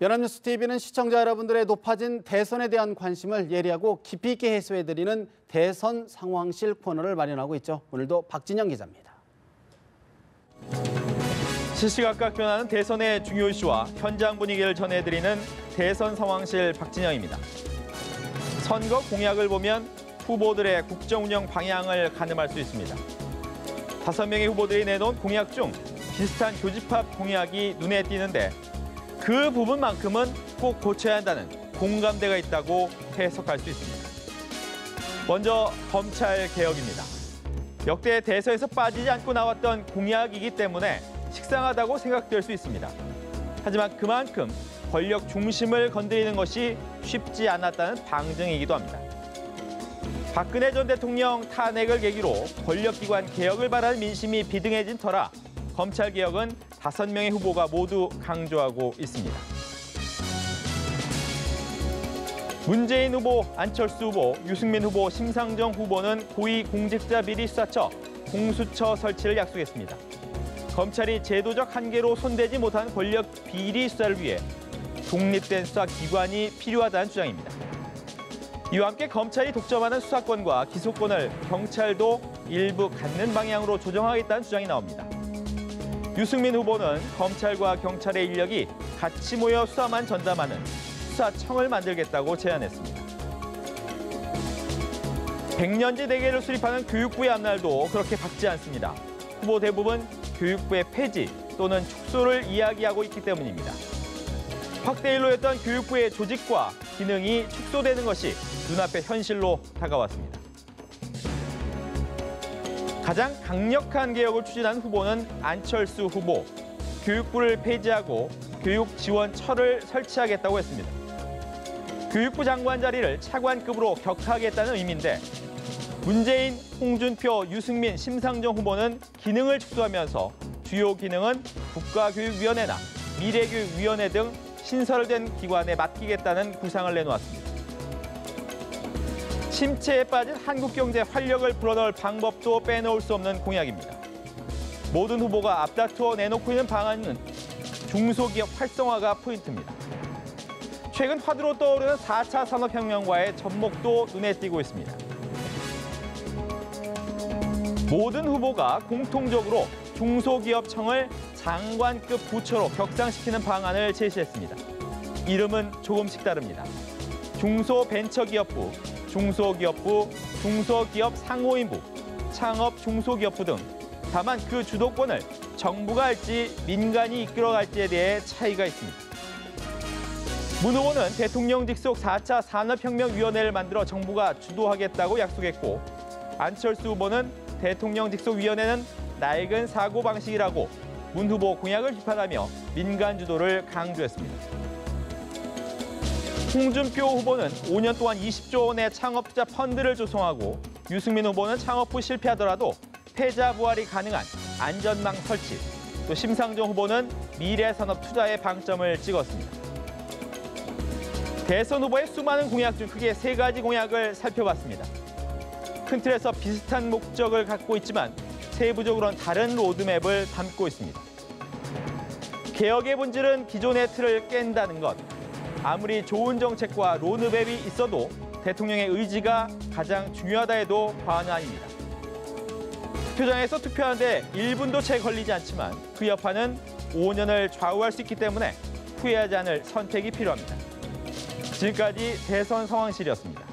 연합뉴스 TV는 시청자 여러분들의 높아진 대선에 대한 관심을 예리하고 깊이 있게 해소해드리는 대선 상황실 코너를 마련하고 있죠. 오늘도 박진영 기자입니다. 시시각각 변하는 대선의 중요 이슈와 현장 분위기를 전해드리는 대선 상황실 박진영입니다. 선거 공약을 보면 후보들의 국정 운영 방향을 가늠할 수 있습니다. 5명의 후보들이 내놓은 공약 중 비슷한 교집합 공약이 눈에 띄는데 그 부분만큼은 꼭 고쳐야 한다는 공감대가 있다고 해석할 수 있습니다. 먼저 검찰 개혁입니다. 역대 대선에서 빠지지 않고 나왔던 공약이기 때문에 식상하다고 생각될 수 있습니다. 하지만 그만큼 권력 중심을 건드리는 것이 쉽지 않았다는 방증이기도 합니다. 박근혜 전 대통령 탄핵을 계기로 권력기관 개혁을 바라는 민심이 비등해진 터라 검찰 개혁은 5명의 후보가 모두 강조하고 있습니다. 문재인 후보, 안철수 후보, 유승민 후보, 심상정 후보는 고위공직자비리수사처 공수처 설치를 약속했습니다. 검찰이 제도적 한계로 손대지 못한 권력 비리 수사를 위해 독립된 수사기관이 필요하다는 주장입니다. 이와 함께 검찰이 독점하는 수사권과 기소권을 경찰도 일부 갖는 방향으로 조정하겠다는 주장이 나옵니다. 유승민 후보는 검찰과 경찰의 인력이 같이 모여 수사만 전담하는 수사청을 만들겠다고 제안했습니다. 100년지 대계를 수립하는 교육부의 앞날도 그렇게 밝지 않습니다. 후보 대부분 교육부의 폐지 또는 축소를 이야기하고 있기 때문입니다. 확대 일로였던 교육부의 조직과 기능이 축소되는 것이 눈앞의 현실로 다가왔습니다. 가장 강력한 개혁을 추진한 후보는 안철수 후보. 교육부를 폐지하고 교육지원처를 설치하겠다고 했습니다. 교육부 장관 자리를 차관급으로 격하하겠다는 의미인데 문재인, 홍준표, 유승민, 심상정 후보는 기능을 축소하면서 주요 기능은 국가교육위원회나 미래교육위원회 등 신설된 기관에 맡기겠다는 구상을 내놓았습니다. 침체에 빠진 한국 경제 활력을 불어넣을 방법도 빼놓을 수 없는 공약입니다. 모든 후보가 앞다투어 내놓고 있는 방안은 중소기업 활성화가 포인트입니다. 최근 화두로 떠오르는 4차 산업혁명과의 접목도 눈에 띄고 있습니다. 모든 후보가 공통적으로 중소기업청을 장관급 부처로 격상시키는 방안을 제시했습니다. 이름은 조금씩 다릅니다. 중소벤처기업부, 중소기업부, 중소기업 상호인부, 창업 중소기업부 등 다만 그 주도권을 정부가 할지 민간이 이끌어갈지에 대해 차이가 있습니다. 문 후보는 대통령 직속 4차 산업혁명위원회를 만들어 정부가 주도하겠다고 약속했고 안철수 후보는 대통령 직속 위원회는 낡은 사고방식이라고 문 후보 공약을 비판하며 민간 주도를 강조했습니다. 홍준표 후보는 5년 동안 20조 원의 창업투자 펀드를 조성하고 유승민 후보는 창업부 실패하더라도 패자 부활이 가능한 안전망 설치, 또 심상정 후보는 미래산업 투자에 방점을 찍었습니다. 대선 후보의 수많은 공약 중 크게 3가지 공약을 살펴봤습니다. 큰 틀에서 비슷한 목적을 갖고 있지만 세부적으로는 다른 로드맵을 담고 있습니다. 개혁의 본질은 기존의 틀을 깬다는 것. 아무리 좋은 정책과 로드맵이 있어도 대통령의 의지가 가장 중요하다 해도 과언은 아닙니다. 투표장에서 투표하는데 1분도 채 걸리지 않지만 그 여파는 5년을 좌우할 수 있기 때문에 후회하지 않을 선택이 필요합니다. 지금까지 대선 상황실이었습니다.